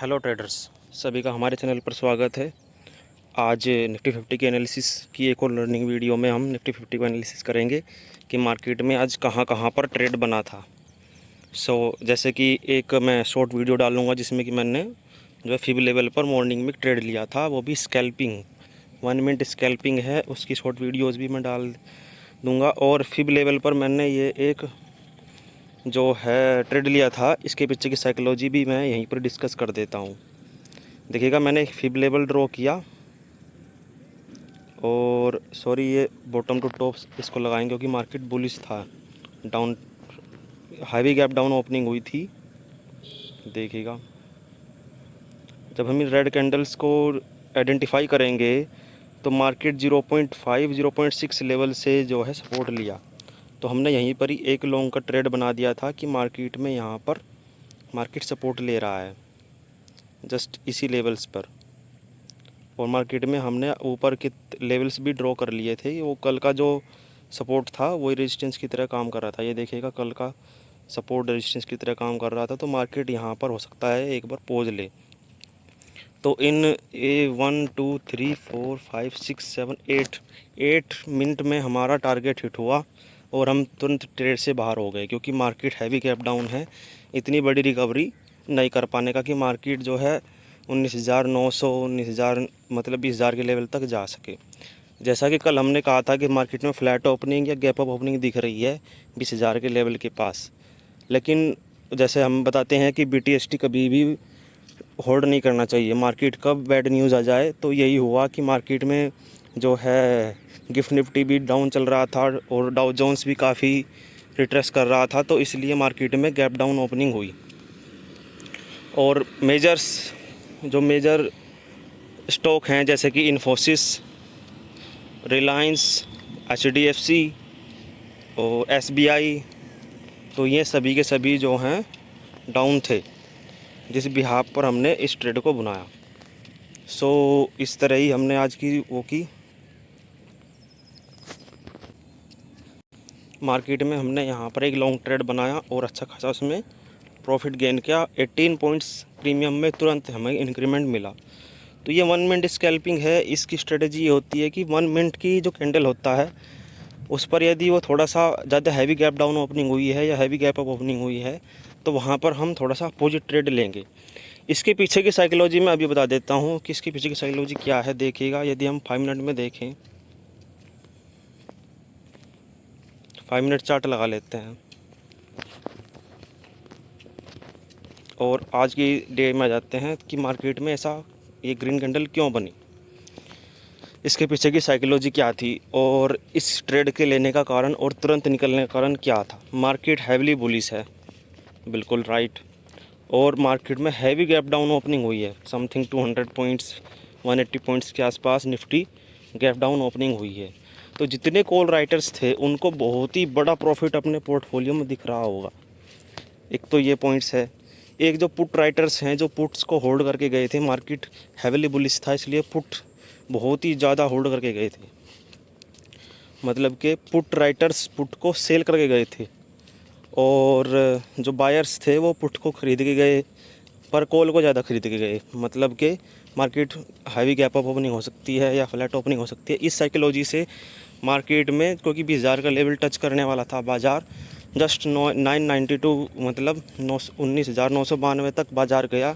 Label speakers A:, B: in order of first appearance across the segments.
A: Hello traders, सभी का हमारे चैनल पर स्वागत है। आज निफ्टी 50 के एनालिसिस की एक और लर्निंग वीडियो में हम निफ्टी 50 को एनालिसिस करेंगे कि मार्केट में आज कहां कहां पर ट्रेड बना था। जैसे कि एक मैं शॉर्ट वीडियो डालूंगा जिसमें कि मैंने जो है फिब लेवल पर मॉर्निंग में ट्रेड लिया था, वो भी स्कैल्पिंग 1 मिनट स्कैल्पिंग है, उसकी शॉर्ट वीडियोज़ भी मैं डाल दूँगा। और फिब लेवल पर मैंने ये एक जो है ट्रेड लिया था, इसके पीछे की साइकोलॉजी भी मैं यहीं पर डिस्कस कर देता हूँ। देखिएगा, मैंने फिब लेवल ड्रॉ किया और सॉरी ये बॉटम टू टॉप इसको लगाएंगे क्योंकि मार्केट बुलिश था, down heavy gap down opening हुई थी। देखिएगा, जब हम रेड कैंडल्स को आइडेंटिफाई करेंगे तो मार्केट 0.5 0.6 लेवल से जो है सपोर्ट लिया, तो हमने यहीं पर ही एक लॉन्ग का ट्रेड बना दिया था कि मार्केट में यहाँ पर मार्केट सपोर्ट ले रहा है जस्ट इसी लेवल्स पर। और मार्केट में हमने ऊपर के लेवल्स भी ड्रॉ कर लिए थे। वो कल का जो सपोर्ट था वही रेजिस्टेंस की तरह काम कर रहा था। ये देखिएगा, कल का सपोर्ट रेजिस्टेंस की तरह काम कर रहा था, तो मार्केट यहाँ पर हो सकता है एक बार पॉज ले। तो इन 1 2 3 4 5 6 7 8 मिनट में हमारा टारगेट हिट हुआ और हम तुरंत ट्रेड से बाहर हो गए, क्योंकि मार्केट हैवी गैप डाउन है। इतनी बड़ी रिकवरी नहीं कर पाने का कि मार्केट जो है 19,900 19,000 मतलब 20,000 के लेवल तक जा सके। जैसा कि कल हमने कहा था कि मार्केट में फ्लैट ओपनिंग या गैप अप ओपनिंग दिख रही है 20,000 के लेवल के पास, लेकिन जैसे हम बताते हैं कि BTST कभी भी होल्ड नहीं करना चाहिए। मार्केट कब बैड न्यूज़ आ जाए, तो यही हुआ कि मार्केट में जो है गिफ्ट निफ्टी भी डाउन चल रहा था और डाउ जोन्स भी काफ़ी रिट्रेस कर रहा था, तो इसलिए मार्केट में गैप डाउन ओपनिंग हुई। और जो मेजर स्टॉक हैं जैसे कि इन्फोसिस, रिलायंस, HDFC और SBI, तो ये सभी के सभी जो हैं डाउन थे, जिस बिहाफ पर हमने इस ट्रेड को बनाया। इस तरह ही हमने आज की वो की मार्केट में हमने यहाँ पर एक लॉन्ग ट्रेड बनाया और अच्छा खासा उसमें प्रॉफिट गेन किया। 18 पॉइंट्स प्रीमियम में तुरंत हमें इंक्रीमेंट मिला। तो ये 1 मिनट स्कैल्पिंग है। इसकी स्ट्रेटजी ये होती है कि 1 मिनट की जो कैंडल होता है उस पर यदि वो थोड़ा सा ज़्यादा हैवी गैप डाउन ओपनिंग हुई है या हैवी गैप अप ओपनिंग हुई है, तो वहाँ पर हम थोड़ा सा अपोजिट ट्रेड लेंगे। इसके पीछे की साइकोलॉजी मैं अभी बता देता हूँ कि इसके पीछे की साइकोलॉजी क्या है। देखिएगा, यदि हम 5 मिनट में देखें, 5 मिनट चार्ट लगा लेते हैं और आज की डे में आ जाते हैं कि मार्केट में ऐसा ये ग्रीन कैंडल क्यों बनी, इसके पीछे की साइकोलॉजी क्या थी और इस ट्रेड के लेने का कारण और तुरंत निकलने का कारण क्या था। मार्केट हैवीली बुलिश है, बिल्कुल राइट। और मार्केट में हैवी गैप डाउन ओपनिंग हुई है, समथिंग 200 पॉइंट्स 180 पॉइंट्स के आसपास निफ्टी गैप डाउन ओपनिंग हुई है। तो जितने कॉल राइटर्स थे उनको बहुत ही बड़ा प्रॉफिट अपने पोर्टफोलियो में दिख रहा होगा। एक तो ये पॉइंट्स है। एक जो पुट राइटर्स हैं जो पुट्स को होल्ड करके गए थे, मार्केट हैवीली बुलिश था इसलिए पुट बहुत ही ज़्यादा होल्ड करके गए थे, मतलब कि पुट राइटर्स पुट को सेल करके गए थे और जो बायर्स थे वो पुट को ख़रीद के गए पर कॉल को ज़्यादा ख़रीद के गए। मतलब कि market heavy gap up opening हो सकती है या फ्लैट ओपनिंग हो सकती है। इस साइकोलॉजी से मार्केट में, क्योंकि 20,000 का लेवल टच करने वाला था बाज़ार, जस्ट 992 मतलब 19,992 तक बाज़ार गया,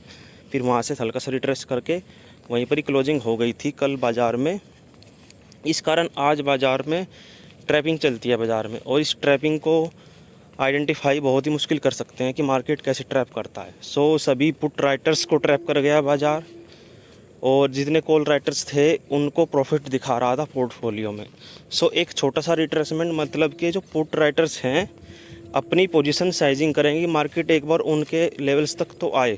A: फिर वहाँ से हल्का सा रिट्रेस करके वहीं पर ही क्लोजिंग हो गई थी कल बाज़ार में। इस कारण आज बाज़ार में ट्रैपिंग चलती है बाज़ार में, और इस ट्रैपिंग को आइडेंटिफाई बहुत ही मुश्किल कर सकते हैं कि मार्केट कैसे ट्रैप करता है। सभी पुट राइटर्स को ट्रैप कर गया बाज़ार और जितने कॉल राइटर्स थे उनको प्रॉफिट दिखा रहा था पोर्टफोलियो में। एक छोटा सा रिट्रेसमेंट, मतलब कि जो पुट राइटर्स हैं अपनी पोजीशन साइजिंग करेंगे, मार्केट एक बार उनके लेवल्स तक तो आए,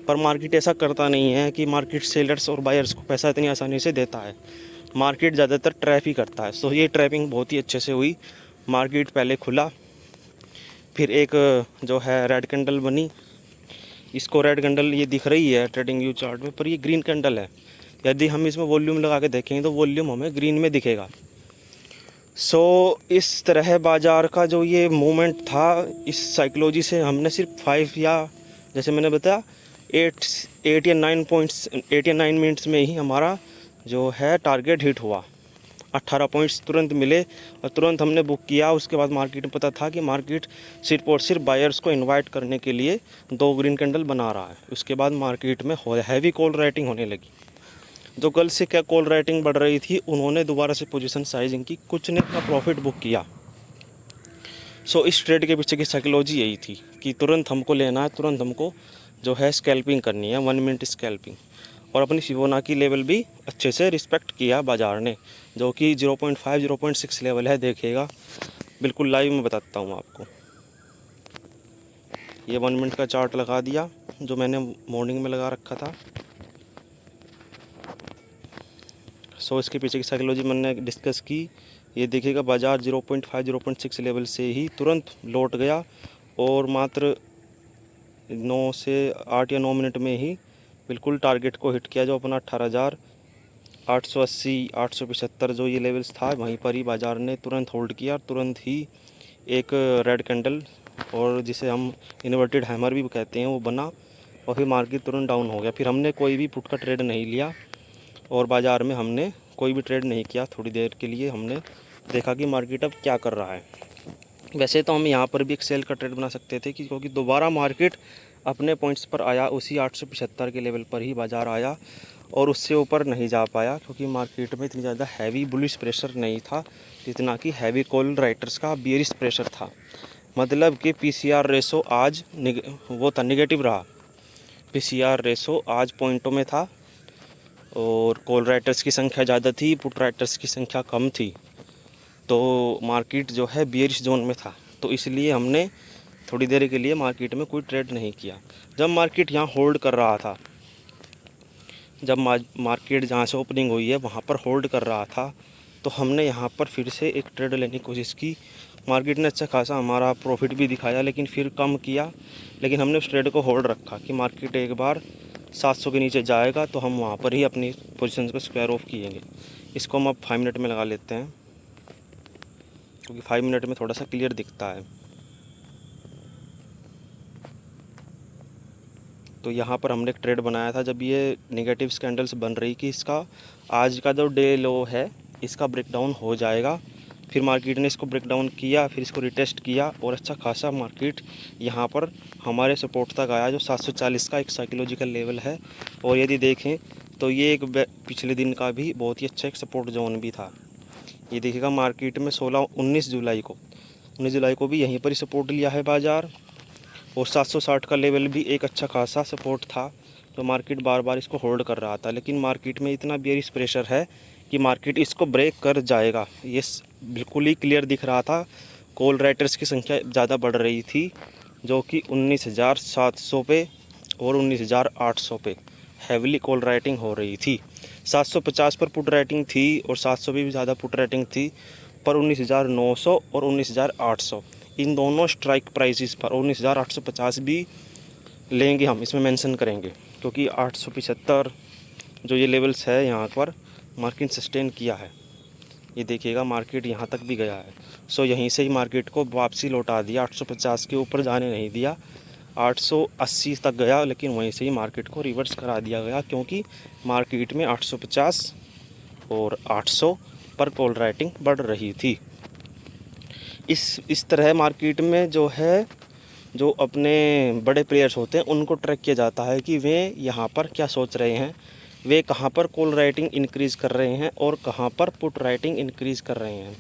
A: पर मार्केट ऐसा करता नहीं है कि मार्केट सेलर्स और बायर्स को पैसा इतनी आसानी से देता है। मार्केट ज़्यादातर ट्रैप ही करता है। ये ट्रैपिंग बहुत ही अच्छे से हुई। मार्केट पहले खुला, फिर एक जो है रेड कैंडल बनी। इसको रेड कैंडल ये दिख रही है ट्रेडिंग व्यू चार्ट में, पर ये ग्रीन कैंडल है। यदि हम इसमें वॉल्यूम लगा के देखेंगे तो वॉल्यूम हमें ग्रीन में दिखेगा। इस तरह बाज़ार का जो ये मूवमेंट था, इस साइकोलॉजी से हमने सिर्फ 5 या जैसे मैंने बताया 8 या 9 मिनट्स में ही हमारा जो है टारगेट हिट हुआ। 18 पॉइंट्स तुरंत मिले और तुरंत हमने बुक किया। उसके बाद मार्केट में पता था कि मार्केट सिर्फ और सिर्फ बायर्स को इनवाइट करने के लिए 2 ग्रीन कैंडल बना रहा है। उसके बाद मार्केट में हैवी कॉल राइटिंग होने लगी। जो कल से क्या कॉल राइटिंग बढ़ रही थी, उन्होंने दोबारा से पोजीशन साइजिंग की, कुछ ने अपना प्रॉफिट बुक किया। सो इस ट्रेड के पीछे की साइकोलॉजी यही थी कि तुरंत हमको लेना है, तुरंत हमको जो है स्कैल्पिंग करनी है, 1 मिनट स्कैल्पिंग। और अपनी फिबोनाची लेवल भी अच्छे से रिस्पेक्ट किया बाज़ार ने, जो कि 0.5 0.6 लेवल है। देखिएगा बिल्कुल लाइव में बताता हूँ आपको। ये 1 मिनट का चार्ट लगा दिया जो मैंने मॉर्निंग में लगा रखा था। सो इसके पीछे की साइकोलॉजी मैंने डिस्कस की। ये देखिएगा बाज़ार 0.5 0.6 लेवल से ही तुरंत लौट गया और मात्र 9 से 8 या 9 मिनट में ही बिल्कुल टारगेट को हिट किया, जो अपना 18,880 875 जो ये लेवल्स था, वहीं पर ही बाज़ार ने तुरंत होल्ड किया। तुरंत ही एक रेड कैंडल, और जिसे हम इन्वर्टेड हैमर भी कहते हैं, वो बना और फिर मार्केट तुरंत डाउन हो गया। फिर हमने कोई भी पुट का ट्रेड नहीं लिया और बाज़ार में हमने कोई भी ट्रेड नहीं किया। थोड़ी देर के लिए हमने देखा कि मार्केट अब क्या कर रहा है। वैसे तो हम यहाँ पर भी एक सेल का ट्रेड बना सकते थे क्योंकि दोबारा मार्केट अपने पॉइंट्स पर आया, उसी 875 के लेवल पर ही बाज़ार आया और उससे ऊपर नहीं जा पाया क्योंकि मार्केट में इतनी ज़्यादा हैवी बुलिश प्रेशर नहीं था जितना कि हैवी कॉल राइटर्स का बियरिश प्रेशर था। मतलब कि पीसीआर रेशो आज वो था, निगेटिव रहा। पीसीआर रेशो आज पॉइंटों में था और कॉल राइटर्स की संख्या ज़्यादा थी, पुट राइटर्स की संख्या कम थी। तो मार्केट जो है बियरिश जोन में था, तो इसलिए हमने थोड़ी देर के लिए मार्केट में कोई ट्रेड नहीं किया। जब मार्केट यहाँ होल्ड कर रहा था, जब मार्केट जहाँ से ओपनिंग हुई है वहाँ पर होल्ड कर रहा था, तो हमने यहाँ पर फिर से एक ट्रेड लेने की कोशिश की। मार्केट ने अच्छा खासा हमारा प्रॉफिट भी दिखाया, लेकिन फिर कम किया। लेकिन हमने उस ट्रेड को होल्ड रखा कि मार्केट एक बार 700 के नीचे जाएगा तो हम वहाँ पर ही अपनी पोजीशन को स्क्वायर ऑफ किएंगे। इसको हम अब 5 मिनट में लगा लेते हैं क्योंकि 5 मिनट में थोड़ा सा क्लियर दिखता है। तो यहाँ पर हमने एक ट्रेड बनाया था जब ये नेगेटिव कैंडल्स बन रही कि इसका आज का जो डे लो है इसका ब्रेकडाउन हो जाएगा। फिर मार्केट ने इसको ब्रेकडाउन किया, फिर इसको रिटेस्ट किया और अच्छा खासा मार्केट यहाँ पर हमारे सपोर्ट तक आया, जो 740 का एक साइकोलॉजिकल लेवल है। और यदि देखें तो ये एक पिछले दिन का भी बहुत ही अच्छा एक सपोर्ट जोन भी था। ये देखिएगा मार्केट में 19 जुलाई को भी यहीं पर ही सपोर्ट लिया है बाज़ार, और 760 का लेवल भी एक अच्छा खासा सपोर्ट था, तो मार्केट बार बार इसको होल्ड कर रहा था। लेकिन मार्केट में इतना बेयरिश प्रेशर है कि मार्केट इसको ब्रेक कर जाएगा, ये बिल्कुल ही क्लियर दिख रहा था। कॉल राइटर्स की संख्या ज़्यादा बढ़ रही थी, जो कि 19,700 पे और 19,800 पे हैविली कॉल राइटिंग हो रही थी। 750 पर पुट राइटिंग थी और 700 पे भी ज़्यादा पुट राइटिंग थी, पर 19,900 और 19,800 इन दोनों स्ट्राइक प्राइसेस पर, 19,850 भी लेंगे हम, इसमें मेंशन करेंगे क्योंकि 875 जो ये लेवल्स है यहाँ पर मार्केट सस्टेन किया है। ये देखिएगा मार्केट यहाँ तक भी गया है। सो यहीं से ही मार्केट को वापसी लौटा दिया, 850 के ऊपर जाने नहीं दिया, 880 तक गया, लेकिन वहीं से ही मार्केट को रिवर्स करा दिया गया क्योंकि मार्केट में 850 और 800 पर कॉल राइटिंग बढ़ रही थी। इस तरह मार्केट में जो है, जो अपने बड़े प्लेयर्स होते हैं उनको ट्रैक किया जाता है कि वे यहाँ पर क्या सोच रहे हैं, वे कहाँ पर कॉल राइटिंग इंक्रीज़ कर रहे हैं और कहाँ पर पुट राइटिंग इंक्रीज़ कर रहे हैं।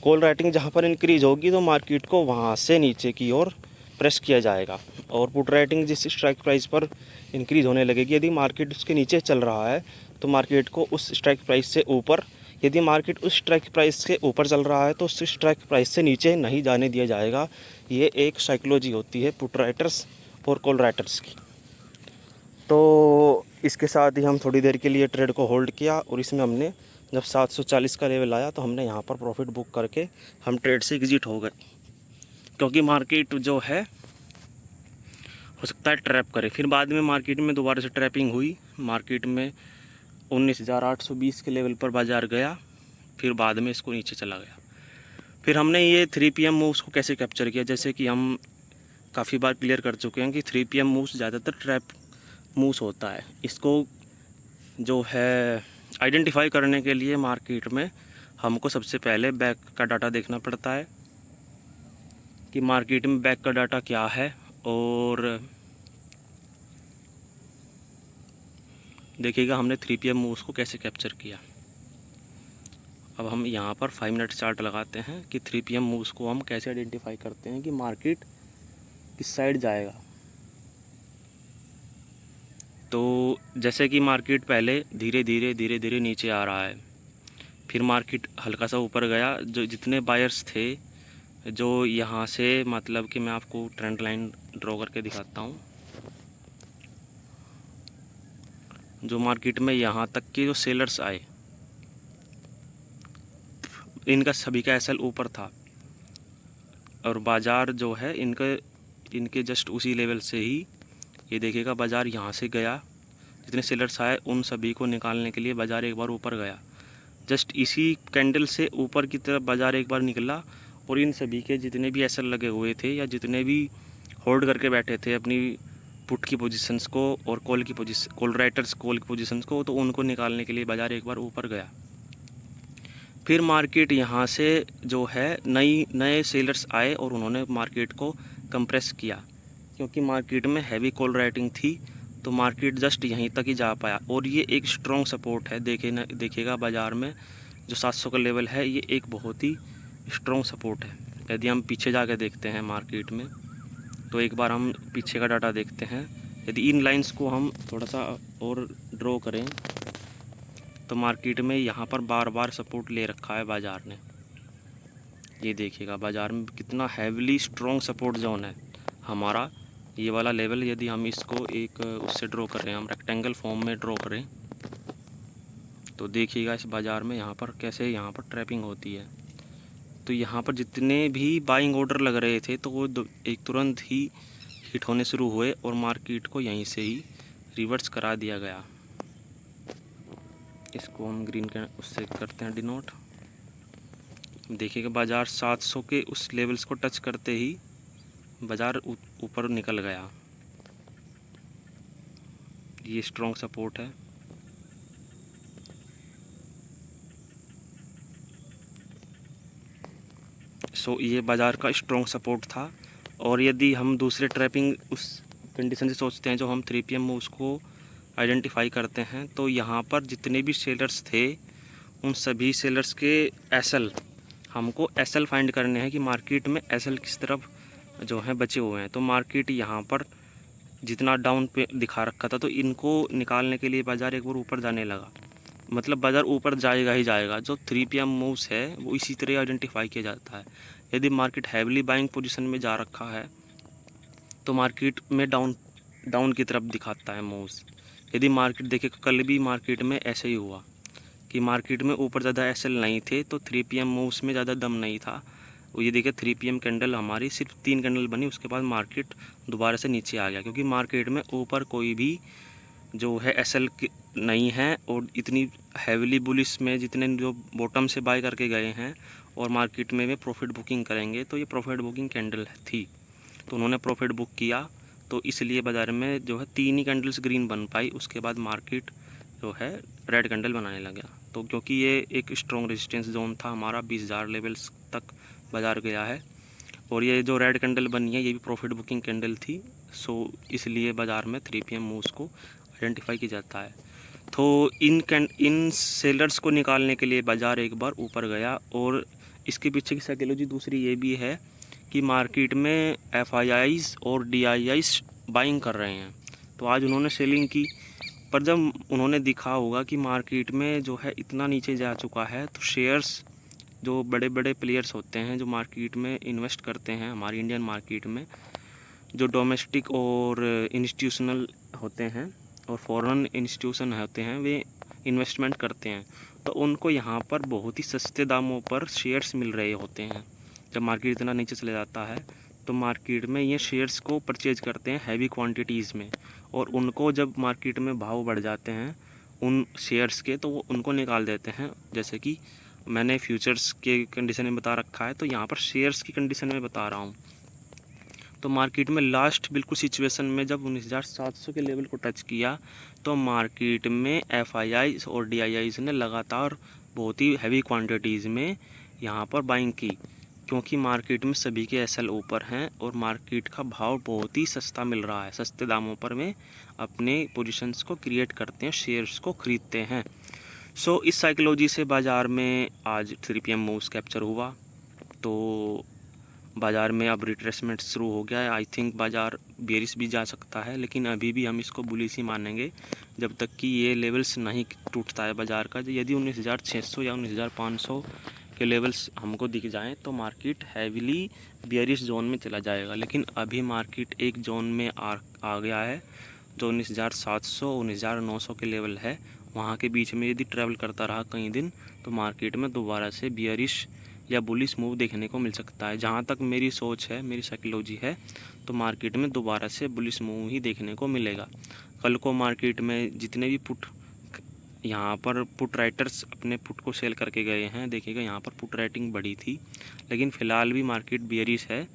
A: कॉल राइटिंग जहाँ पर इंक्रीज़ होगी तो मार्केट को वहाँ से नीचे की ओर प्रेस किया जाएगा, और पुट राइटिंग जिस स्ट्राइक प्राइस पर इंक्रीज़ होने लगेगी, यदि मार्केट उसके नीचे चल रहा है तो मार्केट को उस स्ट्राइक प्राइस से ऊपर, यदि मार्केट उस स्ट्राइक प्राइस से ऊपर चल रहा है तो उस स्ट्राइक प्राइस से नीचे नहीं जाने दिया जाएगा। ये एक साइकोलॉजी होती है पुट राइटर्स और कॉल राइटर्स की। तो इसके साथ ही हम थोड़ी देर के लिए ट्रेड को होल्ड किया और इसमें हमने जब 740 का लेवल आया तो हमने यहाँ पर प्रॉफिट बुक करके हम ट्रेड से एग्जिट हो गए, क्योंकि मार्केट जो है हो सकता है ट्रैप करे। फिर बाद में मार्केट में दोबारा से ट्रैपिंग हुई, मार्केट में 19,820 के लेवल पर बाज़ार गया, फिर बाद में इसको नीचे चला गया। फिर हमने ये 3 PM मूव्स को कैसे कैप्चर किया, जैसे कि हम काफ़ी बार क्लियर कर चुके हैं कि 3 PM मूव्स ज़्यादातर ट्रैप मूव्स होता है, इसको जो है आइडेंटिफाई करने के लिए मार्केट में हमको सबसे पहले बैक का डाटा देखना पड़ता है कि मार्केट में बैक का डाटा क्या है। और देखिएगा हमने 3 PM मूव्स को कैसे कैप्चर किया। अब हम यहाँ पर 5 मिनट चार्ट लगाते हैं कि 3 PM मूव्स को हम कैसे आइडेंटिफाई करते हैं कि मार्केट किस साइड जाएगा। तो जैसे कि मार्केट पहले धीरे धीरे नीचे आ रहा है, फिर मार्केट हल्का सा ऊपर गया। जो जितने बायर्स थे, जो यहाँ से, मतलब कि मैं आपको ट्रेंड लाइन ड्रॉ करके दिखाता हूँ। जो मार्केट में यहाँ तक के जो सेलर्स आए, इनका सभी का एसएल ऊपर था और बाज़ार जो है इनके जस्ट उसी लेवल से ही, ये देखिएगा बाज़ार यहाँ से गया। जितने सेलर्स आए उन सभी को निकालने के लिए बाज़ार एक बार ऊपर गया। जस्ट इसी कैंडल से ऊपर की तरफ बाज़ार एक बार निकला और इन सभी के जितने भी एसएल लगे हुए थे या जितने भी होल्ड करके बैठे थे अपनी पुट की पोजीशंस को और कॉल की पोजीशन, कॉल राइटर्स कॉल की पोजीशंस को, तो उनको निकालने के लिए बाज़ार एक बार ऊपर गया। फिर मार्केट यहाँ से जो है नए सेलर्स आए और उन्होंने मार्केट को कंप्रेस किया, क्योंकि मार्केट में हैवी कॉल राइटिंग थी, तो मार्केट जस्ट यहीं तक ही जा पाया। और ये एक स्ट्रॉन्ग सपोर्ट है, देखिएगा बाज़ार में जो 700 का लेवल है, ये एक बहुत ही स्ट्रॉन्ग सपोर्ट है। यदि हम पीछे जाकर देखते हैं मार्केट में, तो एक बार हम पीछे का डाटा देखते हैं। यदि इन लाइंस को हम थोड़ा सा और ड्रॉ करें, तो मार्केट में यहाँ पर बार बार सपोर्ट ले रखा है बाज़ार ने। ये देखिएगा बाज़ार में कितना हैविली स्ट्रॉन्ग सपोर्ट जोन है हमारा, ये वाला लेवल। यदि हम इसको एक उससे ड्रॉ कर रहे हैं, हम रेक्टेंगल फॉर्म में ड्रॉ करें, तो देखिएगा इस बाज़ार में यहाँ पर कैसे यहाँ पर ट्रैपिंग होती है। तो यहाँ पर जितने भी बाइंग ऑर्डर लग रहे थे, तो वो एक तुरंत ही हिट होने शुरू हुए और मार्केट को यहीं से ही रिवर्स करा दिया गया। इसको हम ग्रीन के उससे करते हैं डिनोट। देखिएगा बाज़ार 700 के उस लेवल्स को टच करते ही बाज़ार ऊपर निकल गया। ये स्ट्रॉन्ग सपोर्ट है। सो ये बाज़ार का स्ट्रॉन्ग सपोर्ट था। और यदि हम दूसरे ट्रैपिंग उस कंडीशन से सोचते हैं, जो हम 3 PM मूव्स को आइडेंटिफाई करते हैं, तो यहाँ पर जितने भी सेलर्स थे उन सभी सेलर्स के एसएल, हमको एसएल फाइंड करने हैं कि मार्केट में एसएल किस तरफ जो है बचे हुए हैं। तो मार्केट यहाँ पर जितना डाउन पे दिखा रखा था, तो इनको निकालने के लिए बाज़ार एक बार ऊपर जाने लगा। मतलब बाज़ार ऊपर जाएगा ही जाएगा। जो 3 PM मूव्स है वो इसी तरह आइडेंटिफाई किया जाता है। यदि मार्केट हैविली बाइंग पोजीशन में जा रखा है, तो मार्केट में डाउन की तरफ दिखाता है मूव्स। यदि मार्केट देखे, कल भी मार्केट में ऐसे ही हुआ कि मार्केट में ऊपर ज़्यादा एसएल नहीं थे, तो 3 PM मूव्स में ज़्यादा दम नहीं था। वो ये देखिए 3 PM कैंडल हमारी सिर्फ 3 कैंडल बनी, उसके बाद मार्केट दोबारा से नीचे आ गया, क्योंकि मार्केट में ऊपर कोई भी जो है एसएल नहीं है। और इतनी हैविली बुलिश में जितने जो बॉटम से बाय करके गए हैं और मार्केट में प्रॉफिट बुकिंग करेंगे, तो ये प्रॉफिट बुकिंग कैंडल थी, तो उन्होंने प्रॉफिट बुक किया। तो इसलिए बाज़ार में जो है 3 ही कैंडल्स ग्रीन बन पाई, उसके बाद मार्केट जो है रेड कैंडल बनाने लगा। तो क्योंकि ये एक स्ट्रॉन्ग रेजिस्टेंस जोन था हमारा, 20,000 लेवल्स तक बाज़ार गया है। और ये जो रेड कैंडल बनी है, ये भी प्रॉफिट बुकिंग कैंडल थी। सो इसलिए बाज़ार में 3 PM मूव्स को आइडेंटिफाई किया जाता है। तो इन सेलर्स को निकालने के लिए बाज़ार एक बार ऊपर गया। और इसके पीछे की साइकोलॉजी दूसरी ये भी है कि मार्केट में FIIs और DIIs बाइंग कर रहे हैं, तो आज उन्होंने सेलिंग की। पर जब उन्होंने दिखा होगा कि मार्केट में जो है इतना नीचे जा चुका है, तो शेयर्स, जो बड़े बड़े प्लेयर्स होते हैं जो मार्केट में इन्वेस्ट करते हैं हमारी इंडियन मार्केट में, जो डोमेस्टिक और इंस्टीट्यूशनल होते हैं और फॉरेन इंस्टीट्यूशन होते हैं, वे इन्वेस्टमेंट करते हैं। तो उनको यहाँ पर बहुत ही सस्ते दामों पर शेयर्स मिल रहे होते हैं। जब मार्केट इतना नीचे चले जाता है, तो मार्केट में ये शेयर्स को परचेज करते हैं हैवी क्वांटिटीज़ में, और उनको जब मार्केट में भाव बढ़ जाते हैं उन शेयर्स के, तो वो उनको निकाल देते हैं। जैसे कि मैंने फ्यूचर्स के कंडीशन में बता रखा है, तो यहाँ पर शेयर्स की कंडीशन में बता रहा हूँ। तो मार्केट में लास्ट बिल्कुल सिचुएशन में जब 19,700 के लेवल को टच किया तो मार्केट में एफआईआई और डीआईआईज ने लगातार बहुत ही हैवी क्वांटिटीज़ में यहाँ पर बाइंग की, क्योंकि मार्केट में सभी के एसएल ऊपर हैं और मार्केट का भाव बहुत ही सस्ता मिल रहा है। सस्ते दामों पर में अपने पोजीशंस को क्रिएट करते हैं, शेयर्स को ख़रीदते हैं। सो इस साइकोलॉजी से बाज़ार में आज 3PM मूव्स कैप्चर हुआ, तो बाज़ार में अब रिट्रेसमेंट शुरू हो गया है। आई थिंक बाज़ार बेरिश भी जा सकता है, लेकिन अभी भी हम इसको बुलिश ही मानेंगे जब तक कि ये लेवल्स नहीं टूटता है बाज़ार का। यदि 19,600 या 19,500 के लेवल्स हमको दिख जाएं तो मार्केट हैविली बेरिश जोन में चला जाएगा, लेकिन अभी मार्केट एक जोन में आ गया है जो 19,700 19,900 के लेवल है। वहाँ के बीच में यदि ट्रैवल करता रहा कई दिन तो मार्केट में दोबारा से बेरिश या बुलिश मूव देखने को मिल सकता है। जहाँ तक मेरी सोच है, मेरी साइकोलॉजी है, तो मार्केट में दोबारा से बुलिश मूव ही देखने को मिलेगा। कल को मार्केट में जितने भी पुट यहाँ पर पुट राइटर्स अपने पुट को सेल करके गए हैं, देखिएगा यहाँ पर पुट राइटिंग बढ़ी थी, लेकिन फ़िलहाल भी मार्केट बेरिश है।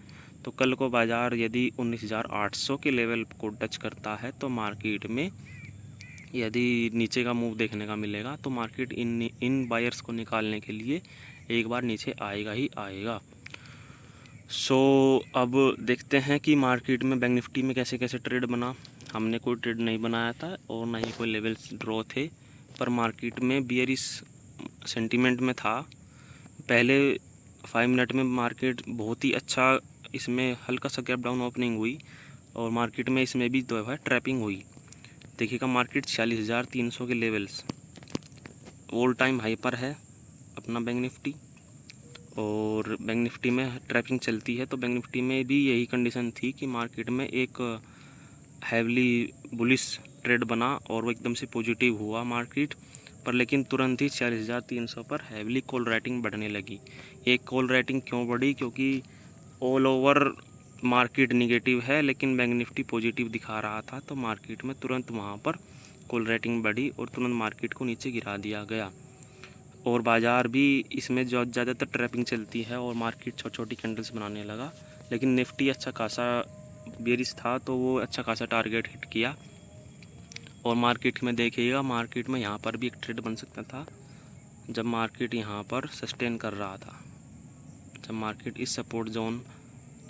A: तो कल को बाज़ार यदि 19,800 के लेवल को टच करता है तो मार्केट में यदि नीचे का मूव देखने का मिलेगा तो मार्केट इन बायर्स को निकालने के लिए एक बार नीचे आएगा ही आएगा। सो अब देखते हैं कि मार्केट में बैंक निफ्टी में कैसे कैसे ट्रेड बना। हमने कोई ट्रेड नहीं बनाया था और ना ही कोई लेवल्स ड्रॉ थे, पर मार्केट में बियरिश सेंटीमेंट में था। पहले 5 मिनट में मार्केट बहुत ही अच्छा, इसमें हल्का सा गैप डाउन ओपनिंग हुई और मार्केट में इसमें भी जो है ट्रैपिंग हुई। देखिएगा मार्केट 46,300 के लेवल्स ऑल टाइम हाई पर है अपना बैंक निफ्टी, और बैंक निफ्टी में ट्रैपिंग चलती है। तो बैंक निफ्टी में भी यही कंडीशन थी कि मार्केट में एक हैवली बुलिश ट्रेड बना और वो एकदम से पॉजिटिव हुआ मार्केट पर, लेकिन तुरंत ही 46,300 पर हैवली कॉल राइटिंग बढ़ने लगी। एक कॉल राइटिंग क्यों बढ़ी? क्योंकि ऑल ओवर मार्केट निगेटिव है लेकिन बैंक निफ्टी पॉजिटिव दिखा रहा था, तो मार्केट में तुरंत वहाँ पर कॉल राइटिंग बढ़ी और तुरंत मार्केट को नीचे गिरा दिया गया। और बाज़ार भी इसमें जो ज़्यादातर ट्रैपिंग चलती है और मार्केट छोटी छोटी कैंडल्स बनाने लगा, लेकिन निफ्टी अच्छा खासा बेरिश था तो वो अच्छा खासा टारगेट हिट किया। और मार्केट में देखिएगा, मार्केट में यहाँ पर भी एक ट्रेड बन सकता था जब मार्केट यहाँ पर सस्टेन कर रहा था। जब मार्केट इस सपोर्ट जोन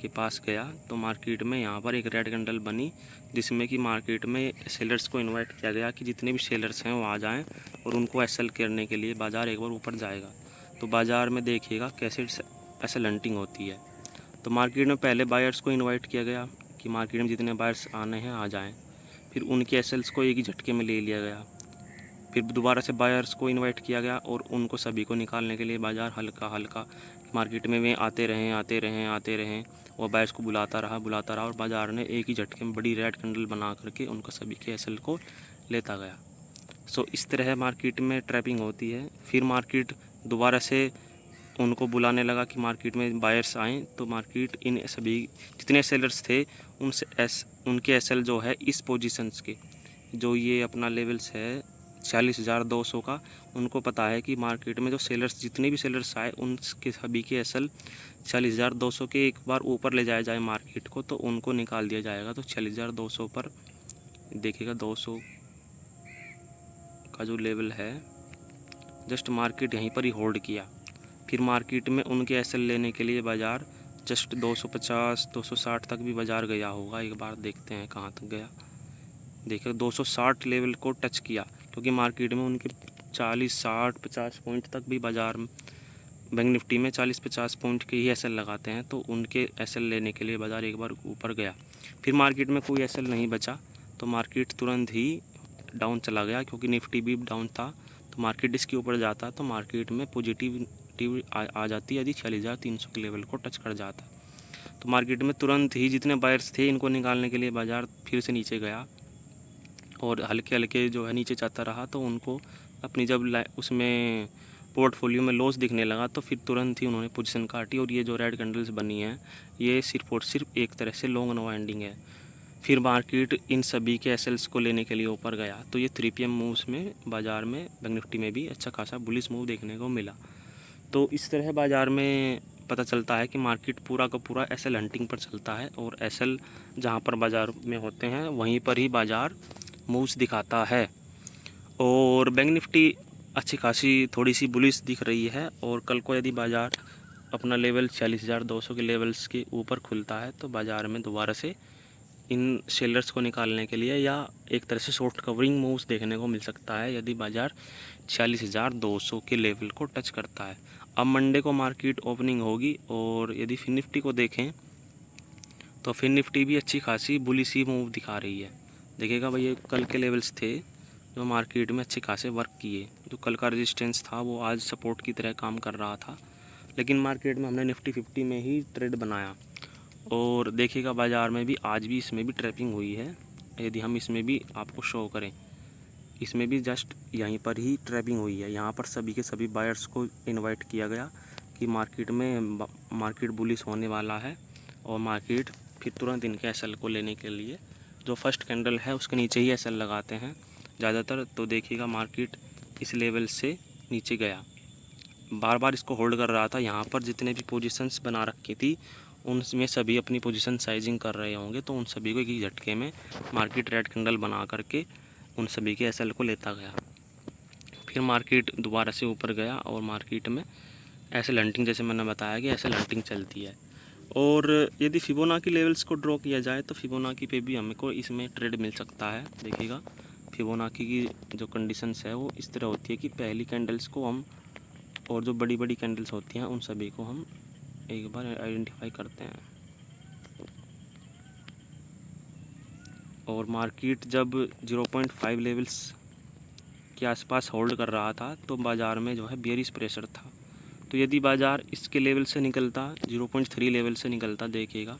A: के पास गया तो मार्केट में यहाँ पर एक रेड कैंडल बनी, जिसमें कि मार्केट में सेलर्स को इनवाइट किया गया कि जितने भी सेलर्स हैं वो आ जाएं और उनको एसएल करने के लिए बाज़ार एक बार ऊपर जाएगा। तो बाज़ार में देखिएगा कैसे एसएल हंटिंग होती है। तो मार्केट में पहले बायर्स को इन्वाइट किया गया कि मार्केट में जितने बायर्स आने हैं आ जाएँ, फिर उनके एसएल्स को एक ही झटके में ले लिया गया। फिर दोबारा से बायर्स को इनवाइट किया गया और उनको सभी को निकालने के लिए बाज़ार हल्का हल्का मार्केट में वे आते रहें और बायर्स को बुलाता रहा और बाज़ार ने एक ही झटके में बड़ी रेड कैंडल बना करके उनको सभी के एसएल को लेता गया। सो इस तरह मार्केट में ट्रैपिंग होती है। फिर मार्केट दोबारा से उनको बुलाने लगा कि मार्केट में बायर्स आएँ, तो मार्केट इन सभी जितने सेलर्स थे उनके एसएल जो है इस पोजीशंस के, जो ये अपना लेवल्स है 46,200 का, उनको पता है कि मार्केट में जो सेलर्स जितने भी सेलर्स आए उनके सभी के एसएल 46,200 के एक बार ऊपर ले जाया जाए मार्केट को तो उनको निकाल दिया जाएगा। तो 46,200 पर देखिएगा 200 का जो लेवल है, जस्ट मार्केट यहीं पर ही होल्ड किया। फिर मार्केट में उनके एसएल लेने के लिए बाज़ार जस्ट 250 260 तक भी बाज़ार गया होगा। एक बार देखते हैं कहाँ तक गया। देखिए 260 लेवल को टच किया, क्योंकि मार्केट में उनके 40 60 50 पॉइंट तक भी बाज़ार बैंक निफ्टी में 40-50 पॉइंट के ही एसएल लगाते हैं, तो उनके एसएल लेने के लिए बाज़ार एक बार ऊपर गया। फिर मार्केट में कोई एसएल नहीं बचा तो मार्केट तुरंत ही डाउन चला गया, क्योंकि निफ्टी भी डाउन था। तो मार्केट इसके ऊपर जाता तो मार्केट में पॉजिटिव आ जाती यदि 46,300 के लेवल को टच कर जाता। तो मार्केट में तुरंत ही जितने बायर्स थे इनको निकालने के लिए बाज़ार फिर से नीचे गया और हल्के हल्के जो है नीचे जाता रहा। तो उनको अपनी जब उसमें पोर्टफोलियो में लॉस दिखने लगा तो फिर तुरंत ही उन्होंने पोजीशन काटी और ये जो रेड कैंडल्स बनी हैं ये सिर्फ और सिर्फ एक तरह से लॉन्ग नो एंडिंग है। फिर मार्केट इन सभी के एसएल्स को लेने के लिए ऊपर गया। तो ये 3PM मूव्स में बाज़ार में बैंक निफ्टी में भी अच्छा खासा बुलिश मूव देखने को मिला। तो इस तरह बाज़ार में पता चलता है कि मार्केट पूरा का पूरा एसएल हंटिंग पर चलता है और एसएल जहां पर बाज़ार में होते हैं वहीं पर ही बाज़ार मूव्स दिखाता है। और बैंक निफ्टी अच्छी खासी थोड़ी सी बुलिश दिख रही है और कल को यदि बाज़ार अपना लेवल 46,200 के लेवल्स के ऊपर खुलता है तो बाज़ार में दोबारा से इन सेलर्स को निकालने के लिए या एक तरह से शॉर्ट कवरिंग मूव्स देखने को मिल सकता है यदि बाज़ार 46,200 के लेवल को टच करता है। अब मंडे को मार्केट ओपनिंग होगी और यदि फिन निफ्टी को देखें तो फिन निफ्टी भी अच्छी खासी बुलिश ही मूव दिखा रही है। देखिएगा भाई, ये कल के लेवल्स थे जो मार्केट में अच्छे खासे वर्क किए। जो कल का रेजिस्टेंस था वो आज सपोर्ट की तरह काम कर रहा था, लेकिन मार्केट में हमने निफ्टी 50 में ही ट्रेड बनाया। और देखिएगा बाज़ार में भी आज भी इसमें भी ट्रैपिंग हुई है। यदि हम इसमें भी आपको शो करें, इसमें भी जस्ट यहीं पर ही ट्रैपिंग हुई है। यहाँ पर सभी के सभी बायर्स को इनवाइट किया गया कि मार्केट बुलिश होने वाला है और मार्केट फिर तुरंत इनके एसएल को लेने के लिए जो फर्स्ट कैंडल है उसके नीचे ही एसएल लगाते हैं ज़्यादातर। तो देखिएगा मार्केट इस लेवल से नीचे गया, बार बार इसको होल्ड कर रहा था। यहाँ पर जितने भी पोजीशंस बना रखी थी उनमें सभी अपनी पोजीशन साइजिंग कर रहे होंगे, तो उन सभी को एक ही झटके में मार्केट रेड कैंडल बना करके उन सभी के एसएल को लेता गया। फिर मार्केट दोबारा से ऊपर गया और मार्केट में एसएल हंटिंग, जैसे मैंने बताया कि एसएल हंटिंग चलती है। और यदि फिबोनाकी लेवल्स को ड्रॉ किया जाए तो फिबोनाकी पे भी हमें को इसमें ट्रेड मिल सकता है। देखिएगा फिबोनाकी की जो कंडीशंस है वो इस तरह होती है कि पहली कैंडल्स को हम और जो बड़ी बड़ी कैंडल्स होती हैं उन सभी को हम एक बार आइडेंटिफाई करते हैं। और मार्केट जब 0.5 लेवल्स के आसपास होल्ड कर रहा था तो बाज़ार में जो है बेयरिश प्रेशर था। तो यदि बाज़ार इसके लेवल से निकलता, 0.3 लेवल से निकलता, देखिएगा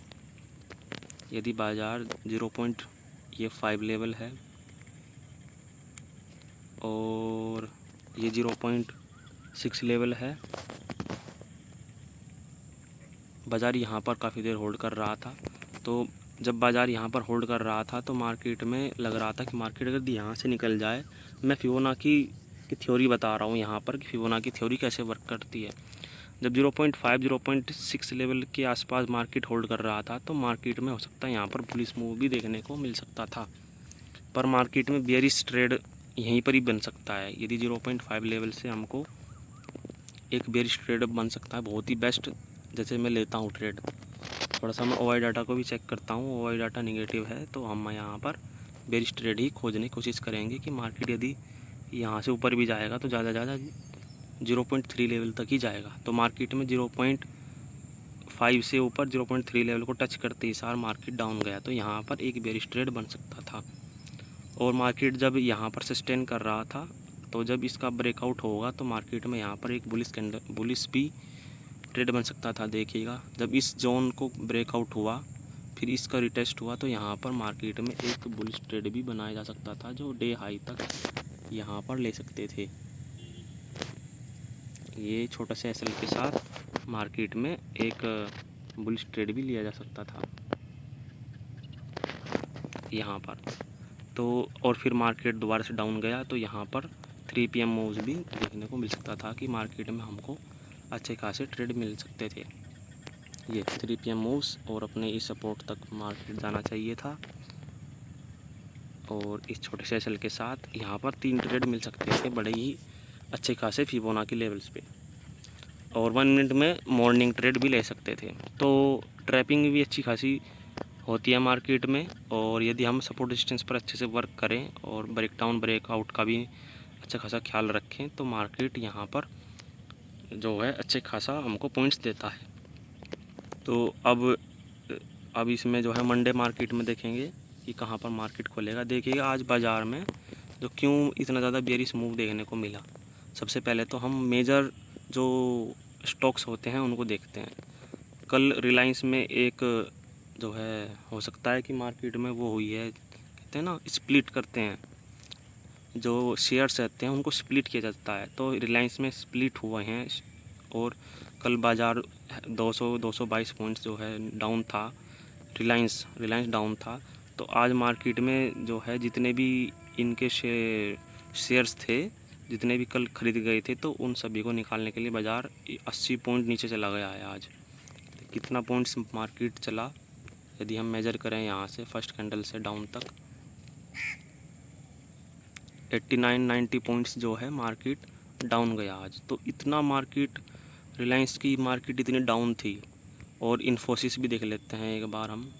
A: यदि बाज़ार 0.5 लेवल है और ये 0.6 लेवल है, बाज़ार यहाँ पर काफ़ी देर होल्ड कर रहा था। तो जब बाज़ार यहाँ पर होल्ड कर रहा था तो मार्केट में लग रहा था कि मार्केट अगर यहाँ से निकल जाए, मैं फिबोनाची की थ्योरी बता रहा हूँ यहाँ पर कि फिबोनाची की थ्योरी कैसे वर्क करती है। जब 0.5 0.6 लेवल के आसपास मार्केट होल्ड कर रहा था तो मार्केट में हो सकता है यहाँ पर बुलिश मूव भी देखने को मिल सकता था, पर मार्केट में बेयरिश ट्रेड यहीं पर ही बन सकता है। यदि 0.5 लेवल से हमको एक बेयरिश ट्रेड बन सकता है, बहुत ही बेस्ट। जैसे मैं लेता हूँ ट्रेड, थोड़ा सा मैं ओआई डाटा को भी चेक करता हूँ, ओआई डाटा निगेटिव है तो हम यहाँ पर बेयरिश ट्रेड ही खोजने की कोशिश करेंगे कि मार्केट यदि यहाँ से ऊपर भी जाएगा तो ज़्यादा ज़्यादा 0.3 लेवल तक ही जाएगा। तो मार्केट में 0.5 से ऊपर 0.3 लेवल को टच करते ही सार मार्केट डाउन गया, तो यहाँ पर एक बेयरिश ट्रेड बन सकता था। और मार्केट जब यहाँ पर सस्टेन कर रहा था तो जब इसका ब्रेकआउट होगा तो मार्केट में यहाँ पर एक बुलिश भी ट्रेड बन सकता था। देखिएगा जब इस जोन को ब्रेकआउट हुआ फिर इसका रिटेस्ट हुआ तो यहाँ पर मार्केट में एक बुलिश ट्रेड भी बनाया जा सकता था जो डे हाई तक यहाँ पर ले सकते थे। ये छोटा सा एसएल के साथ मार्केट में एक बुलिश ट्रेड भी लिया जा सकता था यहाँ पर। तो और फिर मार्केट दोबारा से डाउन गया तो यहाँ पर 3 PM मूव्स भी देखने को मिल सकता था कि मार्केट में हमको अच्छे खासे ट्रेड मिल सकते थे। ये 3 PM मूव्स और अपने इस सपोर्ट तक मार्केट जाना चाहिए था और इस छोटे से एसएल के साथ यहाँ पर 3 ट्रेड मिल सकते थे बड़े ही अच्छे खासे फिबोनाची लेवल्स पे, और 1 मिनट में मॉर्निंग ट्रेड भी ले सकते थे। तो ट्रैपिंग भी अच्छी खासी होती है मार्केट में। और यदि हम सपोर्ट डिस्टेंस पर अच्छे से वर्क करें और ब्रेकडाउन ब्रेकआउट का भी अच्छा खासा ख्याल रखें तो मार्केट यहाँ पर जो है अच्छे खासा हमको पॉइंट्स देता है। तो अब इसमें जो है मंडे मार्केट में देखेंगे कि कहाँ पर मार्केट खोलेगा। देखिएगा आज बाज़ार में जो क्यों इतना ज़्यादा बेयरिश मूव देखने को मिला। सबसे पहले तो हम मेजर जो स्टॉक्स होते हैं उनको देखते हैं। कल रिलायंस में एक जो है हो सकता है कि मार्केट में वो हुई है, कहते हैं ना स्प्लिट करते हैं, जो शेयर्स रहते हैं उनको स्प्लिट किया जाता है, तो रिलायंस में स्प्लिट हुए हैं और कल बाज़ार 222 पॉइंट्स जो है डाउन था, रिलायंस डाउन था। तो आज मार्केट में जो है जितने भी इनके शेयर्स थे जितने भी कल खरीद गए थे तो उन सभी को निकालने के लिए बाज़ार 80 पॉइंट नीचे चला गया है आज। कितना पॉइंट्स मार्केट चला यदि हम मेज़र करें यहाँ से फर्स्ट कैंडल से डाउन तक, 89-90 पॉइंट्स जो है मार्केट डाउन गया आज। तो इतना मार्केट, रिलायंस की मार्केट इतनी डाउन थी। और इन्फोसिस भी देख लेते हैं एक बार हम।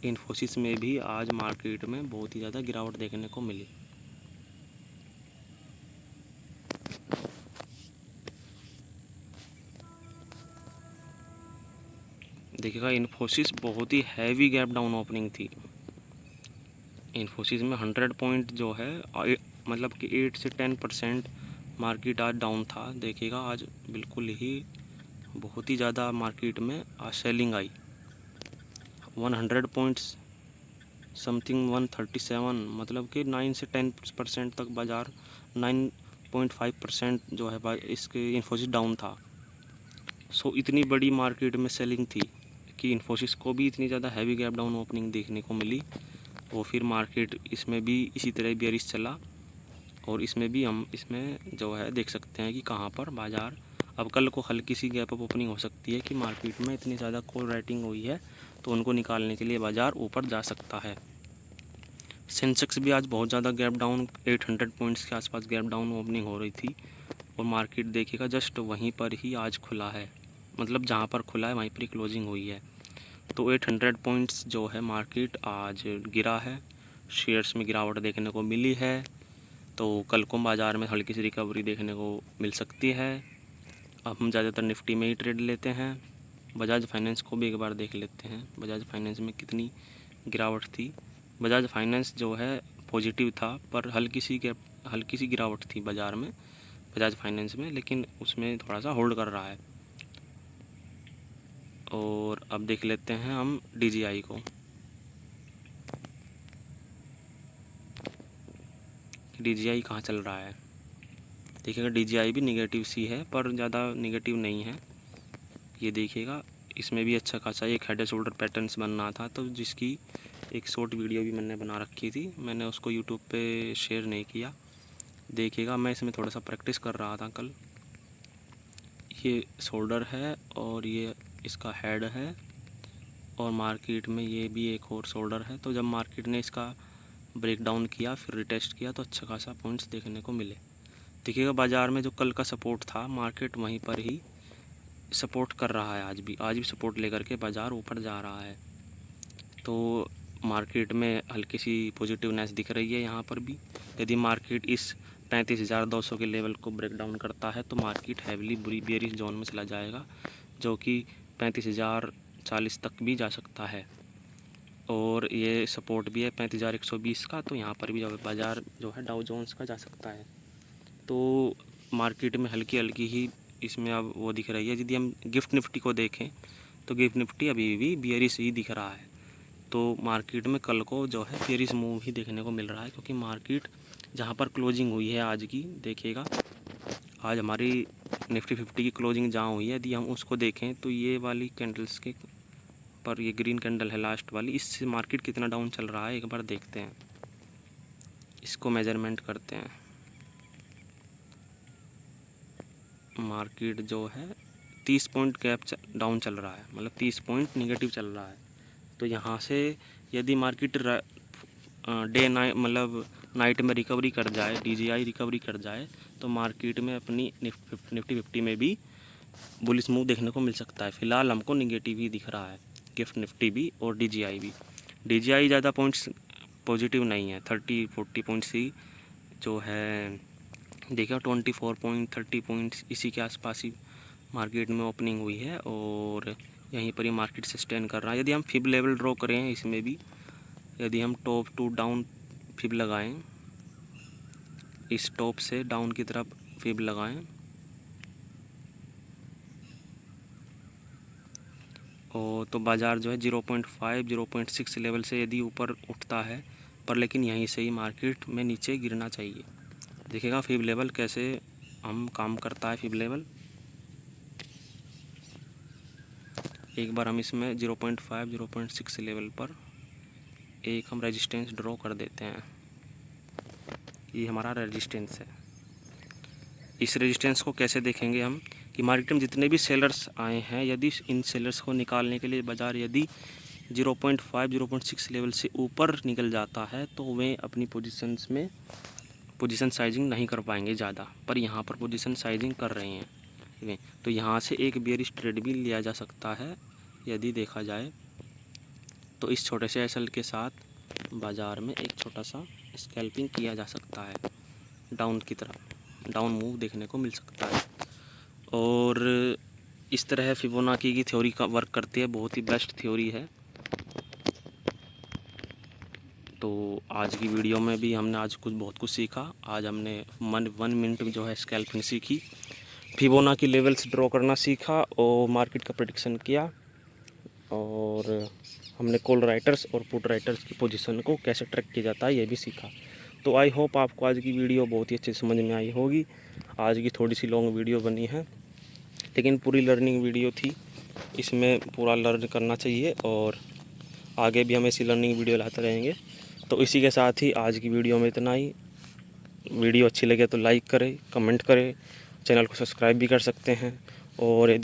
A: इन्फोसिस में भी आज मार्केट में बहुत ही ज़्यादा गिरावट देखने को मिली। देखिएगा इन्फोसिस बहुत ही हैवी गैप डाउन ओपनिंग थी। इन्फोसिस में 100 पॉइंट जो है मतलब कि 8 से 10% मार्केट आज डाउन था। देखिएगा आज बिल्कुल ही बहुत ही ज़्यादा मार्केट में आज सेलिंग आई। 100 पॉइंट्स समथिंग 137, मतलब कि 9 से 10% तक बाज़ार 9.5% जो है इसके इन्फोसिस डाउन था। सो इतनी बड़ी मार्केट में सेलिंग थी कि इन्फोसिस को भी इतनी ज़्यादा हैवी गैप डाउन ओपनिंग देखने को मिली। और फिर मार्केट इसमें भी इसी तरह बेयरिश चला। और इसमें भी हम इसमें जो है देख सकते हैं कि कहाँ पर बाज़ार अब कल को हल्की सी गैप अप ओपनिंग हो सकती है कि मार्केट में इतनी ज़्यादा कॉल राइटिंग हुई है तो उनको निकालने के लिए बाज़ार ऊपर जा सकता है। सेंसेक्स भी आज बहुत ज़्यादा गैप डाउन, 800 पॉइंट्स के आसपास गैप डाउन ओपनिंग हो रही थी। और मार्केट देखिएगा जस्ट वहीं पर ही आज खुला है, मतलब जहाँ पर खुला है वहीं पर ही क्लोजिंग हुई है। तो 800 पॉइंट्स जो है मार्केट आज गिरा है, शेयर्स में गिरावट देखने को मिली है। तो कल को बाज़ार में हल्की सी रिकवरी देखने को मिल सकती है। अब हम ज़्यादातर निफ्टी में ही ट्रेड लेते हैं। बजाज फाइनेंस को भी एक बार देख लेते हैं, बजाज फाइनेंस में कितनी गिरावट थी। बजाज फाइनेंस जो है पॉजिटिव था पर हल्की सी गिरावट थी बाज़ार में बजाज फाइनेंस में, लेकिन उसमें थोड़ा सा होल्ड कर रहा है। और अब देख लेते हैं हम DGI को। DGI कहाँ चल रहा है, देखिएगा DGI भी निगेटिव सी है पर ज़्यादा निगेटिव नहीं है। ये देखिएगा इसमें भी अच्छा खासा एक हेड एंड शोल्डर पैटर्न्स बन रहा था, तो जिसकी एक शॉर्ट वीडियो भी मैंने बना रखी थी, मैंने उसको यूट्यूब पे शेयर नहीं किया। देखिएगा मैं इसमें थोड़ा सा प्रैक्टिस कर रहा था कल। ये शोल्डर है और ये इसका हेड है और मार्केट में ये भी एक और शोल्डर है। तो जब मार्केट ने इसका ब्रेक डाउन किया फिर रिटेस्ट किया तो अच्छा खासा पॉइंट्स देखने को मिले। देखिएगा बाज़ार में जो कल का सपोर्ट था मार्केट वहीं पर ही सपोर्ट कर रहा है। आज भी सपोर्ट लेकर के बाज़ार ऊपर जा रहा है। तो मार्केट में हल्की सी पॉजिटिवनेस दिख रही है यहाँ पर भी। यदि मार्केट इस 35,200 के लेवल को ब्रेक डाउन करता है तो मार्केट हैवली बुरी बेयरिश जोन में चला जाएगा, जो कि 35,040 तक भी जा सकता है। और ये सपोर्ट भी है 35,120 का, तो यहाँ पर भी बाज़ार जो है डाउ जोन्स का जा सकता है। तो मार्केट में हल्की हल्की ही इसमें अब वो दिख रही है। यदि हम गिफ्ट निफ्टी को देखें तो गिफ्ट निफ्टी अभी भी बियरिश ही दिख रहा है। तो मार्केट में कल को जो है बियरिश मूव ही देखने को मिल रहा है, क्योंकि मार्केट जहाँ पर क्लोजिंग हुई है आज की, देखिएगा आज हमारी निफ्टी 50 की क्लोजिंग जहाँ हुई है, यदि हम उसको देखें तो ये वाली कैंडल्स के पर ये ग्रीन कैंडल है लास्ट वाली, इससे मार्केट कितना डाउन चल रहा है एक बार देखते हैं। इसको मेजरमेंट करते हैं। मार्केट जो है 30 पॉइंट गैप डाउन चल रहा है, मतलब 30 पॉइंट निगेटिव चल रहा है। तो यहाँ से यदि मार्केट डे नाइट मतलब नाइट में रिकवरी कर जाए, DGI रिकवरी कर जाए, तो मार्केट में अपनी निफ्टी 50 में भी बुलिश मूव देखने को मिल सकता है। फ़िलहाल हमको निगेटिव ही दिख रहा है, गिफ्ट निफ्टी भी और DGI भी। DGI ज़्यादा पॉइंट्स पॉजिटिव नहीं है, 30-40 पॉइंट्स ही जो है देखा, 24 पॉइंट 30 पॉइंट्स इसी के आसपास ही मार्केट में ओपनिंग हुई है और यहीं पर ही मार्केट सस्टेन कर रहा है। यदि हम फिब लेवल ड्रॉ करें इसमें भी, यदि हम टॉप टू डाउन फिब लगाएं, इस टॉप से डाउन की तरफ फिब लगाएं और तो बाज़ार जो है 0.5 0.6 लेवल से यदि ऊपर उठता है, पर लेकिन यहीं से ही मार्केट में नीचे गिरना चाहिए। देखिएगा फिब लेवल कैसे हम काम करता है। फिब लेवल एक बार हम इसमें 0.5 0.6 लेवल पर एक हम रेजिस्टेंस ड्रॉ कर देते हैं। ये हमारा रेजिस्टेंस है। इस रेजिस्टेंस को कैसे देखेंगे हम कि मार्केट में जितने भी सेलर्स आए हैं, यदि इन सेलर्स को निकालने के लिए बाज़ार यदि 0.5 0.6 लेवल से ऊपर निकल जाता है तो वे अपनी पोजीशंस में पोजीशन साइजिंग नहीं कर पाएंगे ज़्यादा, पर यहाँ पर पोजीशन साइजिंग कर रहे हैं। तो यहाँ से एक बेयरिश ट्रेड भी लिया जा सकता है यदि देखा जाए तो। इस छोटे से एसएल के साथ बाज़ार में एक छोटा सा स्कैल्पिंग किया जा सकता है, डाउन की तरफ डाउन मूव देखने को मिल सकता है। और इस तरह फिबोनाची की थ्योरी का वर्क करती है, बहुत ही बेस्ट थ्योरी है। तो आज की वीडियो में भी हमने आज बहुत कुछ सीखा। आज हमने 1 मिनट में जो है स्कैल्पिंग सीखी, फिबोनाची लेवल्स ड्रॉ करना सीखा और मार्केट का प्रेडिक्शन किया, और हमने कॉल राइटर्स और पुट राइटर्स की पोजीशन को कैसे ट्रैक किया जाता है ये भी सीखा। तो आई होप आपको आज की वीडियो बहुत ही अच्छे से समझ में आई होगी। आज की थोड़ी सी लॉन्ग वीडियो बनी है, लेकिन पूरी लर्निंग वीडियो थी, इसमें पूरा लर्न करना चाहिए और आगे भी हम ऐसी लर्निंग वीडियो लाते रहेंगे। तो इसी के साथ ही आज की वीडियो में इतना ही। वीडियो अच्छी लगे तो लाइक करें, कमेंट करें, चैनल को सब्सक्राइब भी कर सकते हैं। और यदि